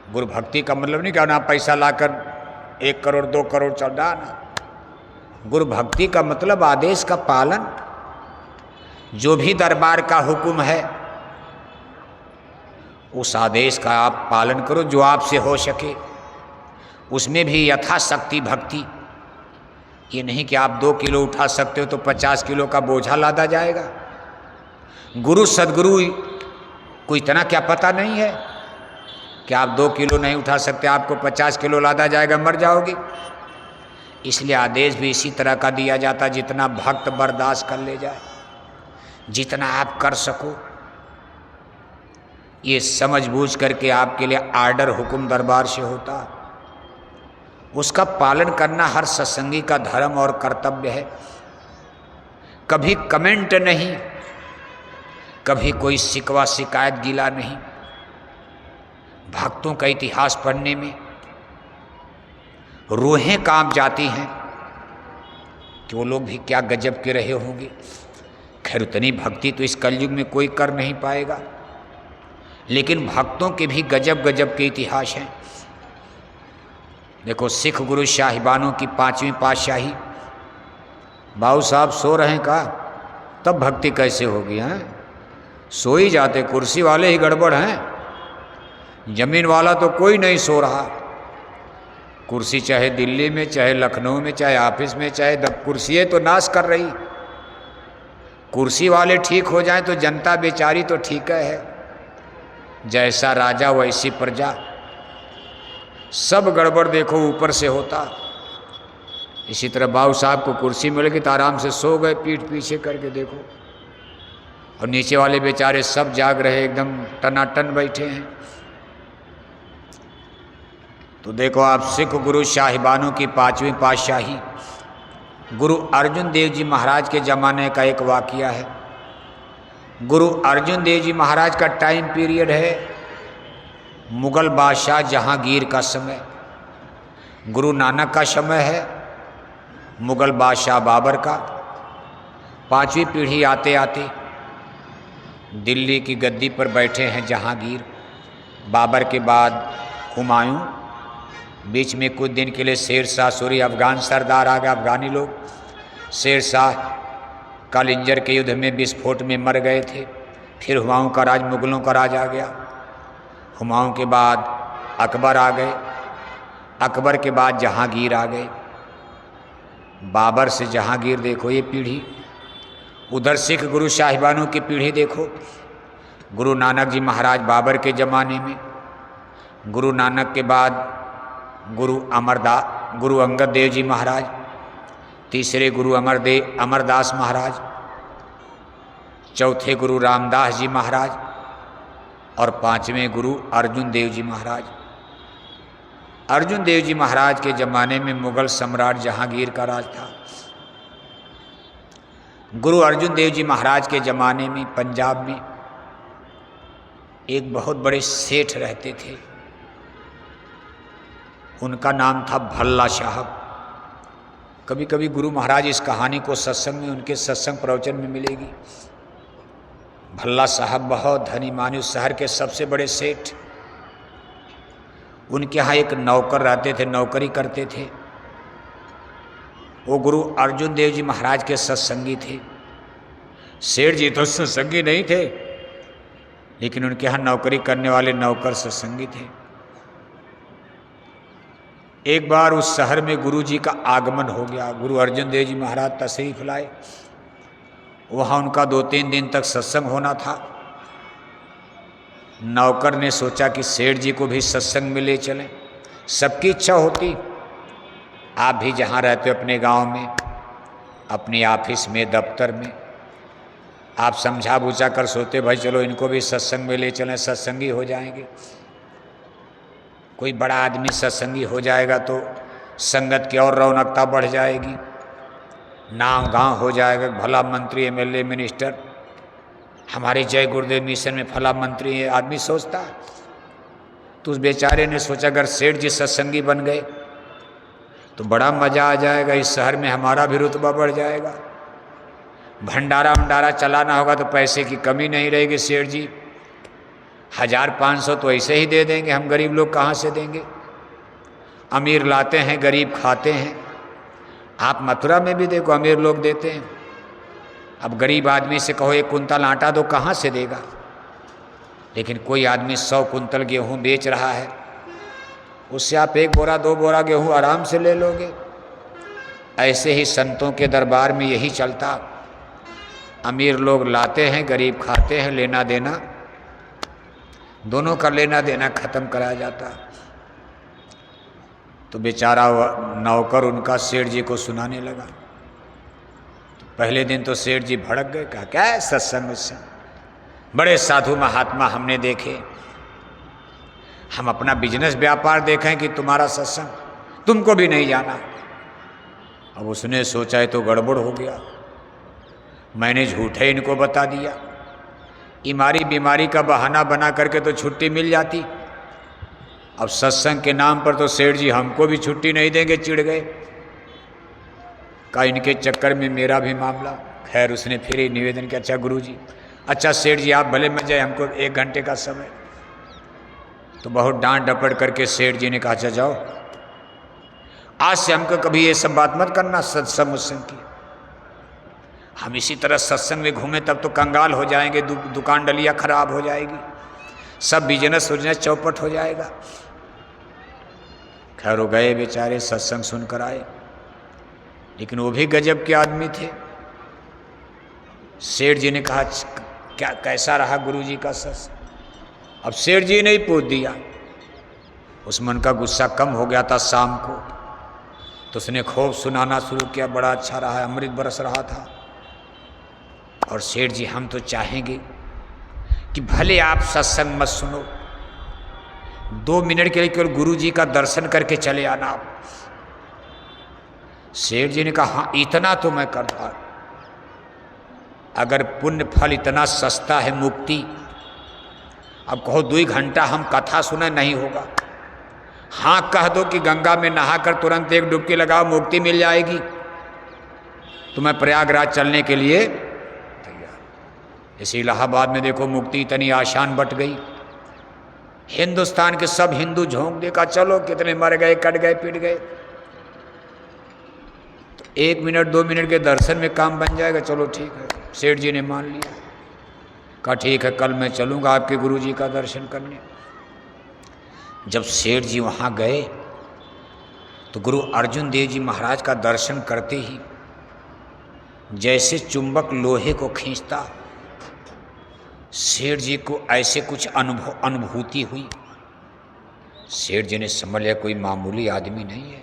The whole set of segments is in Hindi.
गुरु भक्ति का मतलब नहीं क्या ना पैसा लाकर 1 करोड़ 2 करोड़ चढ़ा ना। गुरु भक्ति का मतलब आदेश का पालन, जो भी दरबार का हुक्म है उस आदेश का आप पालन करो जो आपसे हो सके, उसमें भी यथाशक्ति भक्ति। ये नहीं कि आप 2 किलो उठा सकते हो तो 50 किलो का बोझा लादा जाएगा। गुरु सदगुरु को इतना क्या पता नहीं है कि आप 2 किलो नहीं उठा सकते, आपको 50 किलो लादा जाएगा, मर जाओगे। इसलिए आदेश भी इसी तरह का दिया जाता जितना भक्त बर्दाश्त कर ले जाए, जितना आप कर सको। ये समझ बूझ करके आपके लिए आर्डर हुक्म दरबार से होता, उसका पालन करना हर सत्संगी का धर्म और कर्तव्य है। कभी कमेंट नहीं, कभी कोई शिकवा शिकायत गिला नहीं। भक्तों का इतिहास पढ़ने में रूहें कांप जाती हैं कि वो लोग भी क्या गजब के रहे होंगे। खैर उतनी भक्ति तो इस कलयुग में कोई कर नहीं पाएगा, लेकिन भक्तों के भी गजब गजब के इतिहास हैं। देखो सिख गुरु साहिबानों की 5वीं पातशाही, बाबू साहब सो रहे हैं का, तब भक्ति कैसे होगी? हैं सो ही जाते, कुर्सी वाले ही गड़बड़ हैं, जमीन वाला तो कोई नहीं सो रहा। कुर्सी चाहे दिल्ली में, चाहे लखनऊ में, चाहे ऑफिस में, चाहे कुर्सियाँ तो नाश कर रही। कुर्सी वाले ठीक हो जाएं तो जनता बेचारी तो ठीक है। जैसा राजा वैसी प्रजा, सब गड़बड़ देखो ऊपर से होता। इसी तरह बाबू साहब को कुर्सी मिल गई तो आराम से सो गए पीठ पीछे करके, देखो, और नीचे वाले बेचारे सब जाग रहे, एकदम टनाटन बैठे हैं। तो देखो आप सिख गुरु साहिबानों की 5वीं पातशाही, गुरु अर्जुन देव जी महाराज के ज़माने का एक वाक़या है। गुरु अर्जुन देव जी महाराज का टाइम पीरियड है मुग़ल बादशाह जहांगीर का समय। गुरु नानक का समय है मुग़ल बादशाह बाबर का। 5वीं पीढ़ी आते आते दिल्ली की गद्दी पर बैठे हैं जहांगीर। बाबर के बाद हुमायूं, बीच में कुछ दिन के लिए शेर शाह सूरी अफगान सरदार आ गए। अफगानी लोग शेर शाह कालिंजर के युद्ध में विस्फोट में मर गए थे। फिर हुमायूं का राज, मुग़लों का राज आ गया। हुमायूं के बाद अकबर आ गए, अकबर के बाद जहांगीर आ गए। बाबर से जहांगीर देखो ये पीढ़ी, उधर सिख गुरु साहिबानों की पीढ़ी देखो। गुरु नानक जी महाराज बाबर के ज़माने में, गुरु नानक के बाद गुरु अंगद देव जी महाराज, तीसरे गुरु अमरदास महाराज, चौथे गुरु रामदास जी महाराज और 5वें गुरु अर्जुन देव जी महाराज। अर्जुन देव जी महाराज के ज़माने में मुग़ल सम्राट जहांगीर का राज था। गुरु अर्जुन देव जी महाराज के ज़माने में पंजाब में एक बहुत बड़े सेठ रहते थे, उनका नाम था भल्ला साहब। कभी कभी गुरु महाराज इस कहानी को सत्संग में, उनके सत्संग प्रवचन में मिलेगी। भल्ला साहब बहुत धनी मानी, उस शहर के सबसे बड़े सेठ। उनके यहाँ एक नौकर रहते थे, नौकरी करते थे। वो गुरु अर्जुन देव जी महाराज के सत्संगी थे। सेठ जी तो सत्संगी नहीं थे, लेकिन उनके यहाँ नौकरी करने वाले नौकर सत्संगी थे। एक बार उस शहर में गुरु जी का आगमन हो गया। गुरु अर्जुन देव जी महाराज तशरीफ लाए। वहाँ उनका 2-3 दिन तक सत्संग होना था। नौकर ने सोचा कि सेठ जी को भी सत्संग में ले चलें। सबकी इच्छा होती, आप भी जहाँ रहते हो अपने गांव में, अपनी ऑफिस में, दफ्तर में, आप समझा बूझा कर सोते भाई चलो इनको भी सत्संग में ले चलें, सत्संगी हो जाएंगे। कोई बड़ा आदमी सत्संगी हो जाएगा तो संगत की और रौनकता बढ़ जाएगी, नाम गांव हो जाएगा। भला मंत्री, एमएलए, मिनिस्टर, हमारे जय गुरुदेव मिशन में फला मंत्री है, आदमी सोचता। तो उस बेचारे ने सोचा अगर सेठ जी सत्संगी बन गए तो बड़ा मज़ा आ जाएगा, इस शहर में हमारा भी रुतबा बढ़ जाएगा। भंडारा चलाना होगा तो पैसे की कमी नहीं रहेगी। सेठ जी 1500 तो ऐसे ही दे देंगे, हम गरीब लोग कहाँ से देंगे। अमीर लाते हैं, गरीब खाते हैं। आप मथुरा में भी देखो अमीर लोग देते हैं। अब गरीब आदमी से कहो 1 कुंतल आटा दो, कहाँ से देगा। लेकिन कोई आदमी 100 कुंतल गेहूँ बेच रहा है, उससे आप 1 बोरा 2 बोरा गेहूँ आराम से ले लोगे। ऐसे ही संतों के दरबार में यही चलता। अमीर लोग लाते हैं, गरीब खाते हैं, लेना देना दोनों का लेना देना खत्म कराया जाता। तो बेचारा नौकर उनका सेठ जी को सुनाने लगा। तो पहले दिन तो सेठ जी भड़क गए, कहा क्या है सत्संग उत्संग, बड़े साधु महात्मा हमने देखे, हम अपना बिजनेस व्यापार देखें कि तुम्हारा सत्संग, तुमको भी नहीं जाना। अब उसने सोचा है तो गड़बड़ हो गया, मैंने झूठे इनको बता दिया। इमारी बीमारी का बहाना बना करके तो छुट्टी मिल जाती। अब सत्संग के नाम पर तो सेठ जी हमको भी छुट्टी नहीं देंगे, चिढ़ गए। कहा इनके चक्कर में मेरा भी मामला। खैर उसने फिर ही निवेदन किया, अच्छा गुरु जी, अच्छा सेठ जी आप भले मत जाए, हमको 1 घंटे का समय। तो बहुत डांट डपट करके सेठ जी ने कहा अच्छा जाओ, आज से हमको कभी ये सब बात मत करना सत्संग उत्संग की। हम इसी तरह सत्संग में घूमें तब तो कंगाल हो जाएंगे, दुकान डलिया खराब हो जाएगी, सब बिजनेस उजनेस चौपट हो जाएगा। खैर वो गए बेचारे, सत्संग सुनकर आए। लेकिन वो भी गजब के आदमी थे। सेठ जी ने कहा क्या कैसा रहा गुरुजी का सत्संग। अब सेठ जी ने ही पूछ दिया। उस मन का गुस्सा कम हो गया था शाम को, तो उसने खूब सुनाना शुरू किया, बड़ा अच्छा रहा, अमृत बरस रहा था। और सेठ जी हम तो चाहेंगे कि भले आप सत्संग मत सुनो, 2 मिनट के लिए केवल गुरु जी का दर्शन करके चले आना आप। सेठ जी ने कहा हाँ इतना तो मैं कर दूंगा, अगर पुण्य फल इतना सस्ता है मुक्ति, अब कहो 2 घंटा हम कथा सुना नहीं होगा। हाँ कह दो कि गंगा में नहाकर तुरंत 1 डुबकी लगाओ मुक्ति मिल जाएगी, तो मैं प्रयागराज चलने के लिए तैयार। इसी इलाहाबाद में देखो मुक्ति इतनी आसान बट गई, हिंदुस्तान के सब हिंदू झोंक देखा, चलो कितने मर गए, कट गए, पिट गए। तो 1 मिनट 2 मिनट के दर्शन में काम बन जाएगा, चलो ठीक है। सेठ जी ने मान लिया, कहा ठीक है कल मैं चलूँगा आपके गुरु जी का दर्शन करने। जब सेठ जी वहाँ गए तो गुरु अर्जुन देव जी महाराज का दर्शन करते ही जैसे चुंबक लोहे को खींचता, सेठ जी को ऐसे कुछ अनुभूति हुई। सेठ जी ने समझ लिया कोई मामूली आदमी नहीं है,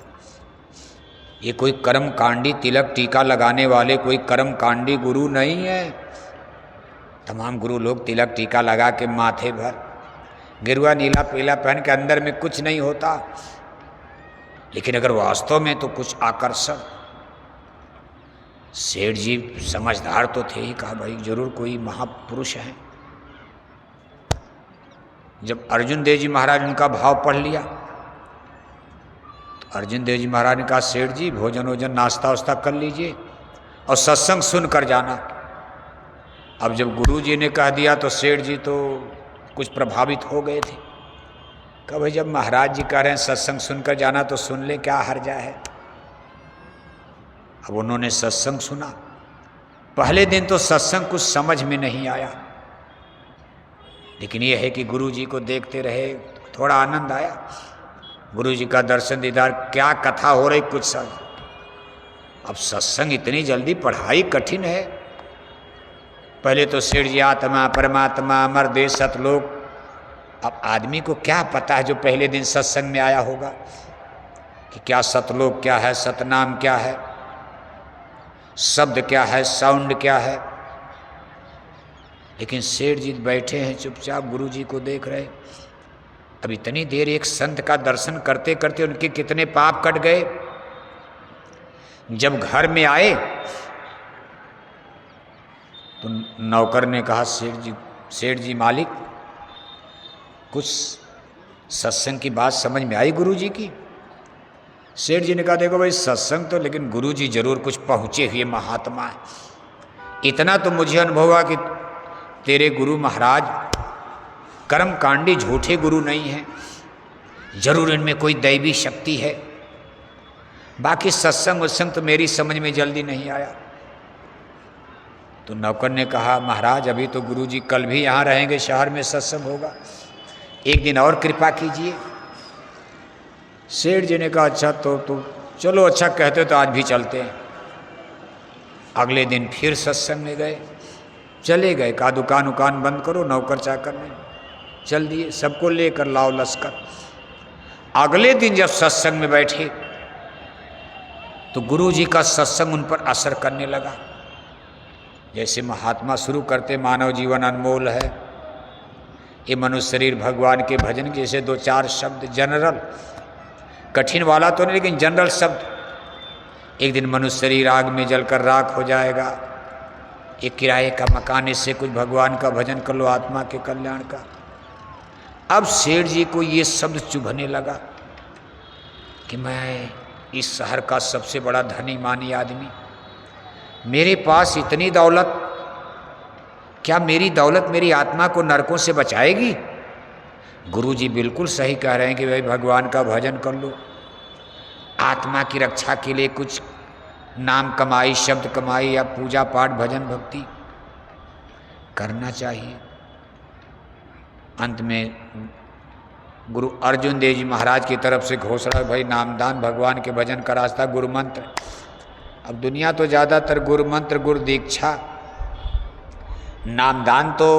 ये कोई कर्मकांडी तिलक टीका लगाने वाले कोई कर्मकांडी गुरु नहीं है। तमाम गुरु लोग तिलक टीका लगा के माथे भर गिरुआ नीला पीला पहन के अंदर में कुछ नहीं होता, लेकिन अगर वास्तव में तो कुछ आकर्षण। सेठ जी समझदार तो थे ही, कहा भाई जरूर कोई महापुरुष है। जब अर्जुन देव जी महाराज उनका भाव पढ़ लिया तो अर्जुन देव जी महाराज ने कहा सेठ जी भोजन वोजन नाश्ता वास्ता कर लीजिए और सत्संग सुन कर जाना। अब जब गुरु जी ने कह दिया तो सेठ जी तो कुछ प्रभावित हो गए थे। कहा भाई जब महाराज जी कह रहे हैं सत्संग सुनकर जाना तो सुन ले, क्या हर्जा है। अब उन्होंने सत्संग सुना। पहले दिन तो सत्संग कुछ समझ में नहीं आया, लेकिन यह है कि गुरु जी को देखते रहे, थोड़ा आनंद आया। गुरु जी का दर्शन दीदार, क्या कथा हो रही कुछ समझ। अब सत्संग इतनी जल्दी पढ़ाई कठिन है। पहले तो सेठ जी आत्मा परमात्मा अमर देश सतलोक। अब आदमी को क्या पता है जो पहले दिन सत्संग में आया होगा कि क्या सतलोक क्या है, सतनाम क्या है, शब्द क्या है, साउंड क्या है। लेकिन सेठ जी बैठे हैं चुपचाप, गुरु जी को देख रहे। अब इतनी देर एक संत का दर्शन करते करते उनके कितने पाप कट गए। जब घर में आए तो नौकर ने कहा सेठ जी मालिक कुछ सत्संग की बात समझ में आई गुरु जी की। सेठ जी ने कहा देखो भाई सत्संग तो, लेकिन गुरु जी जरूर कुछ पहुँचे हुए महात्मा है। इतना तो मुझे अनुभव हुआ कि तेरे गुरु महाराज कर्मकांडी झूठे गुरु नहीं हैं, जरूर इनमें कोई दैवी शक्ति है। बाकी सत्संग उत्संग तो मेरी समझ में जल्दी नहीं आया। तो नौकर ने कहा, महाराज अभी तो गुरुजी कल भी यहाँ रहेंगे, शहर में सत्संग होगा, एक दिन और कृपा कीजिए। सेठ जी ने कहा, अच्छा तो चलो, अच्छा कहते तो आज भी चलते हैं। अगले दिन फिर सत्संग में गए, चले गए, कहा दुकान उकान बंद करो, नौकर चाकर नहीं, चल दिए, सबको लेकर लाओ लश्कर। अगले दिन जब सत्संग में बैठे तो गुरुजी का सत्संग उन पर असर करने लगा। जैसे महात्मा शुरू करते, मानव जीवन अनमोल है, ये मनुष्य शरीर भगवान के भजन, जैसे दो चार शब्द जनरल, कठिन वाला तो नहीं लेकिन जनरल शब्द। एक दिन मनुष्य शरीर आग में जलकर राख हो जाएगा, एक किराए का मकान, इससे कुछ भगवान का भजन कर लो, आत्मा के कल्याण का। अब सेठ जी को ये शब्द चुभने लगा कि मैं इस शहर का सबसे बड़ा धनी मानी आदमी, मेरे पास इतनी दौलत, क्या मेरी दौलत मेरी आत्मा को नरकों से बचाएगी? गुरुजी बिल्कुल सही कह रहे हैं कि भाई भगवान का भजन कर लो, आत्मा की रक्षा के लिए कुछ नाम कमाई, शब्द कमाई या पूजा पाठ भजन भक्ति करना चाहिए। अंत में गुरु अर्जुन देव जी महाराज की तरफ से घोषणा, भाई नामदान भगवान के भजन का रास्ता, गुरु मंत्र। अब दुनिया तो ज़्यादातर गुरु मंत्र, गुरु दीक्षा, नामदान तो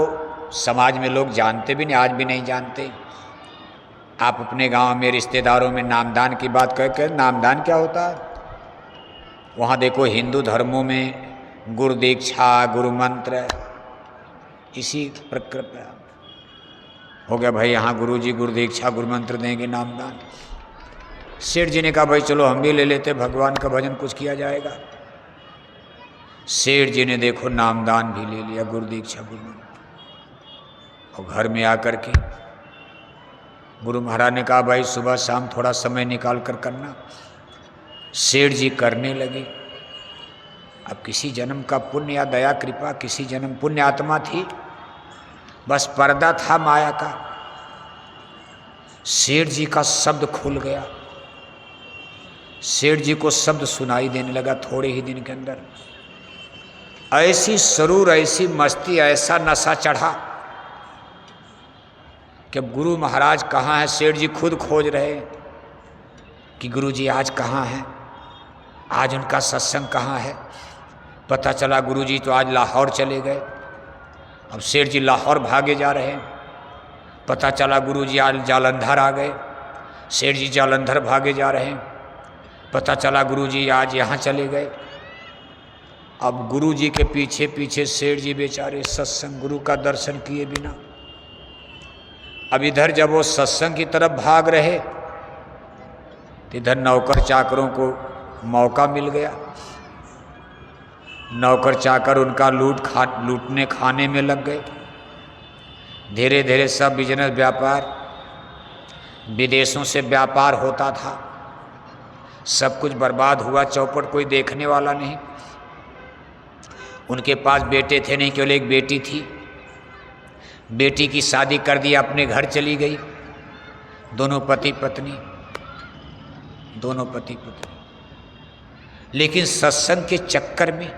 समाज में लोग जानते भी नहीं, आज भी नहीं जानते। आप अपने गांव में रिश्तेदारों में नामदान की बात करके, नामदान क्या होता है? वहाँ देखो हिंदू धर्मों में गुरु दीक्षा, गुरु मंत्र, इसी प्रक्रिया हो गया। भाई यहाँ गुरु जी गुरु दीक्षा गुरु मंत्र देंगे, नामदान। सेठ जी ने कहा, भाई चलो हम भी ले लेते, भगवान का भजन कुछ किया जाएगा। सेठ जी ने देखो नामदान भी ले लिया, गुरु दीक्षा गुरु मंत्र। और घर में आकर के गुरु महाराज ने कहा, भाई सुबह शाम थोड़ा समय निकाल कर करना। सेठ जी करने लगे। अब किसी जन्म का पुण्य या दया कृपा, किसी जन्म पुण्य आत्मा थी, बस पर्दा था माया का। सेठ जी का शब्द खुल गया, सेठ जी को शब्द सुनाई देने लगा थोड़े ही दिन के अंदर। ऐसी सरूर, ऐसी मस्ती, ऐसा नशा चढ़ा कि अब गुरु महाराज कहाँ हैं, सेठ जी खुद खोज रहे कि गुरु जी आज कहाँ हैं, आज उनका सत्संग कहाँ है। पता चला गुरु जी तो आज लाहौर चले गए। अब सेठ जी लाहौर भागे जा रहे हैं। पता चला गुरु जी आज जालंधर आ गए, सेठ जी जालंधर भागे जा रहे हैं। पता चला गुरु जी आज यहाँ चले गए। अब गुरु जी के पीछे पीछे सेठ जी बेचारे सत्संग, गुरु का दर्शन किए बिना। अब इधर जब वो सत्संग की तरफ भाग रहे तो इधर नौकर चाकरों को मौका मिल गया। नौकर चाकर उनका लूटने खाने में लग गए। धीरे धीरे सब बिजनेस व्यापार, विदेशों से व्यापार होता था, सब कुछ बर्बाद हुआ। चौपट कोई देखने वाला नहीं। उनके पास बेटे थे नहीं, केवल एक बेटी थी। बेटी की शादी कर दी, अपने घर चली गई। दोनों पति पत्नी। लेकिन सत्संग के चक्कर में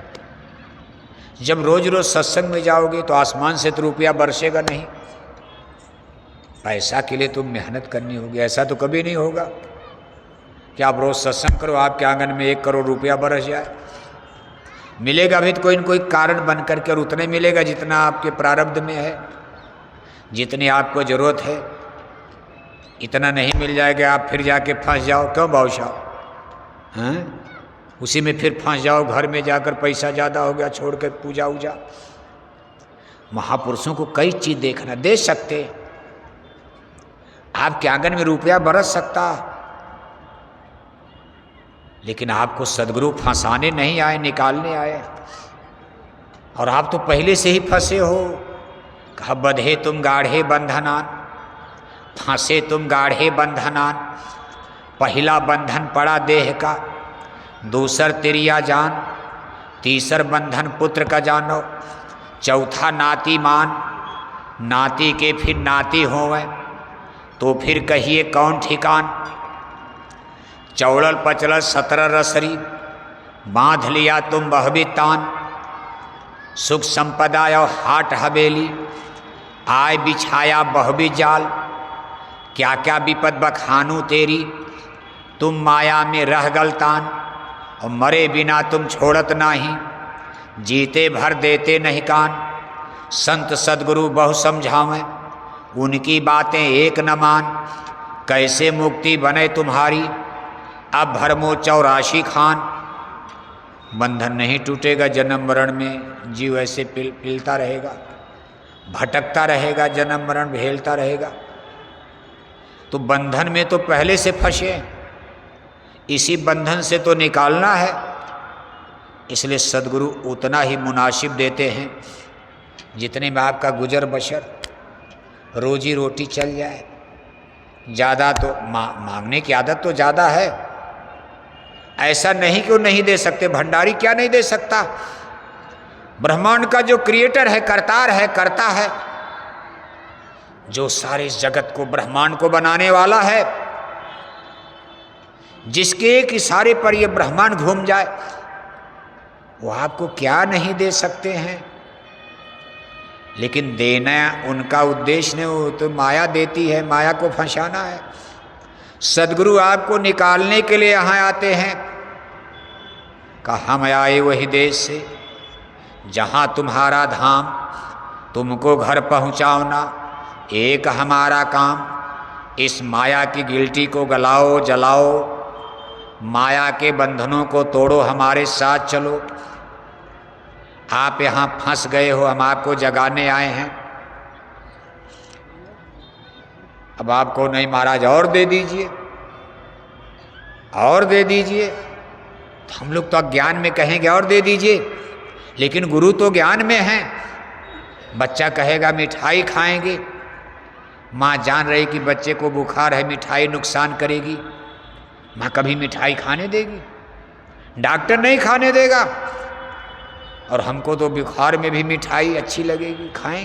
जब रोज रोज सत्संग में जाओगे तो आसमान से तो रुपया बरसेगा नहीं, पैसा के लिए तो मेहनत करनी होगी। ऐसा तो कभी नहीं होगा कि आप रोज सत्संग करो, आपके आंगन में 1 करोड़ रुपया बरस जाए। मिलेगा भी तो कोई न कोई कारण बन करके, और उतने मिलेगा जितना आपके प्रारब्ध में है, जितनी आपको जरूरत है। इतना नहीं मिल जाएगा, आप फिर जाके फंस जाओ। क्यों बादशाह? हैं, उसी में फिर फंस जाओ, घर में जाकर पैसा ज़्यादा हो गया, छोड़ कर पूजा उजा। महापुरुषों को कई चीज़ देखना, दे सकते, आपके आंगन में रुपया बरस सकता, लेकिन आपको सदगुरु फंसाने नहीं आए, निकालने आए। और आप तो पहले से ही फंसे हो। कहा, बंधे तुम गाढ़े बंधनान, फंसे तुम गाढ़े बंधनान। पहला बंधन पड़ा देह का, दूसर तिरिया जान, तीसर बंधन पुत्र का जानो, चौथा नाती मान, नाती के फिर नाती होवें तो फिर कहिए कौन ठिकान। चौड़ल पचलल 17 रसरी, बांध लिया तुम वह भी तान। सुख संपदा और हाट हवेली, आय बिछाया वह भी जाल। क्या क्या विपद बखानू तेरी, तुम माया में रह गलतान। और मरे बिना तुम छोड़त नाही, जीते भर देते नहीं कान। संत सदगुरु बहु समझावें, उनकी बातें एक न मान। कैसे मुक्ति बने तुम्हारी, अब भरमो 84 खान। बंधन नहीं टूटेगा जन्म मरण में, जीव ऐसे पिलता रहेगा, भटकता रहेगा, जन्म मरण भेलता रहेगा। तो बंधन में तो पहले से फंसे, इसी बंधन से तो निकालना है। इसलिए सदगुरु उतना ही मुनासिब देते हैं जितने में आपका गुजर बसर, रोजी रोटी चल जाए। ज़्यादा तो मांगने की आदत तो ज़्यादा है। ऐसा नहीं कि वो नहीं दे सकते, भंडारी क्या नहीं दे सकता। ब्रह्मांड का जो क्रिएटर है, करतार है, करता है, जो सारे जगत को ब्रह्मांड को बनाने वाला है, जिसके एक इशारे पर ये ब्रह्मांड घूम जाए, वो आपको क्या नहीं दे सकते हैं। लेकिन देना उनका उद्देश्य नहीं, वो तो माया देती है, माया को फंसाना है। सदगुरु आपको निकालने के लिए यहाँ आते हैं। कहा हम आए वही देश से जहाँ तुम्हारा धाम, तुमको घर पहुँचाओना एक हमारा काम। इस माया की गिल्टी को गलाओ जलाओ, माया के बंधनों को तोड़ो, हमारे साथ चलो। आप यहाँ फंस गए हो, हम आपको जगाने आए हैं। अब आपको नहीं महाराज और दे दीजिए, और दे दीजिए, तो हम लोग तो अज्ञान में कहेंगे और दे दीजिए, लेकिन गुरु तो ज्ञान में हैं। बच्चा कहेगा मिठाई खाएंगे, माँ जान रही कि बच्चे को बुखार है, मिठाई नुकसान करेगी, माँ कभी मिठाई खाने देगी? डॉक्टर नहीं खाने देगा। और हमको तो बुखार में भी मिठाई अच्छी लगेगी, खाएंगे।